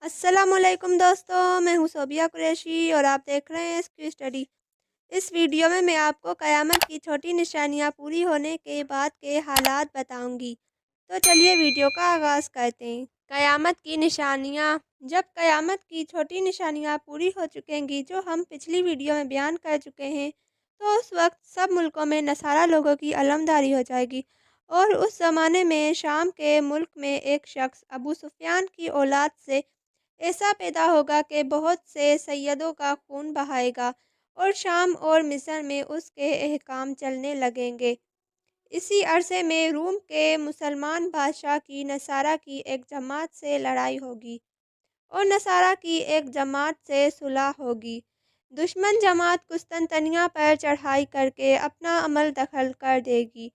अस्सलाम वालेकुम दोस्तों, मैं हूँ सोबिया कुरैशी और आप देख रहे हैं एसक्यू स्टडी। इस वीडियो में मैं आपको क़यामत की छोटी निशानियाँ पूरी होने के बाद के हालात बताऊंगी। तो चलिए वीडियो का आगाज़ करते हैं। क़यामत की निशानियाँ। जब क़यामत की छोटी निशानियाँ पूरी हो चुकेंगी, जो हम पिछली वीडियो में बयान कर चुके हैं, तो उस वक्त सब मुल्कों में नसारा लोगों की अलमदारी हो जाएगी। और उस ज़माने में शाम के मुल्क में एक शख्स अबू सुफियान की औलाद से ऐसा पैदा होगा कि बहुत से सैयदों का खून बहाएगा और शाम और मिस्र में उसके अहकाम चलने लगेंगे। इसी अरसे में रूम के मुसलमान बादशाह की नसारा की एक जमात से लड़ाई होगी और नसारा की एक जमात से सुलह होगी। दुश्मन जमात कुस्तंतनिया पर चढ़ाई करके अपना अमल दखल कर देगी।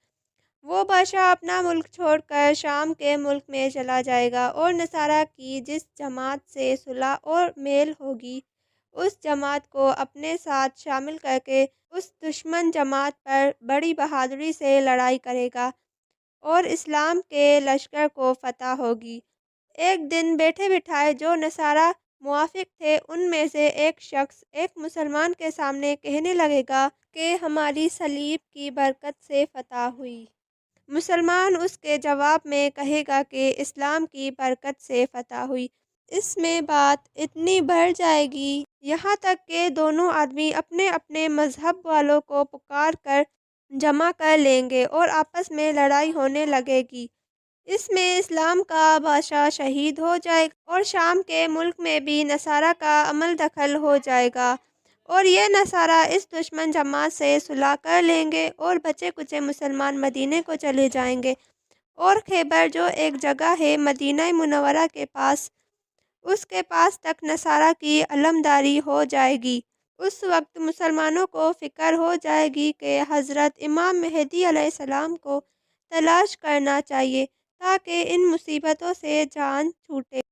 वो बादशाह अपना मुल्क छोड़कर शाम के मुल्क में चला जाएगा और नसारा की जिस जमात से सुलह और मेल होगी, उस जमात को अपने साथ शामिल करके उस दुश्मन जमात पर बड़ी बहादुरी से लड़ाई करेगा और इस्लाम के लश्कर को फतह होगी। एक दिन बैठे बिठाए जो नसारा मुवाफिक थे, उनमें से एक शख्स एक मुसलमान के सामने कहने लगेगा कि हमारी सलीब की बरकत से फतह हुई। मुसलमान उसके जवाब में कहेगा कि इस्लाम की बरकत से फतह हुई। इसमें बात इतनी बढ़ जाएगी, यहाँ तक कि दोनों आदमी अपने अपने मज़हब वालों को पुकार कर जमा कर लेंगे और आपस में लड़ाई होने लगेगी। इसमें इस्लाम का बादशाह शहीद हो जाएगा और शाम के मुल्क में भी नसारा का अमल दखल हो जाएगा और ये नसारा इस दुश्मन जमात से सुलह कर लेंगे और बचे कुचे मुसलमान मदीने को चले जाएंगे और खैबर, जो एक जगह है मदीना मुनव्वरा के पास, उसके पास तक नसारा की अलमदारी हो जाएगी। उस वक्त मुसलमानों को फ़िक्र हो जाएगी कि हज़रत इमाम मेहदी अलैहिस्सलाम को तलाश करना चाहिए ताकि इन मुसीबतों से जान छूटे।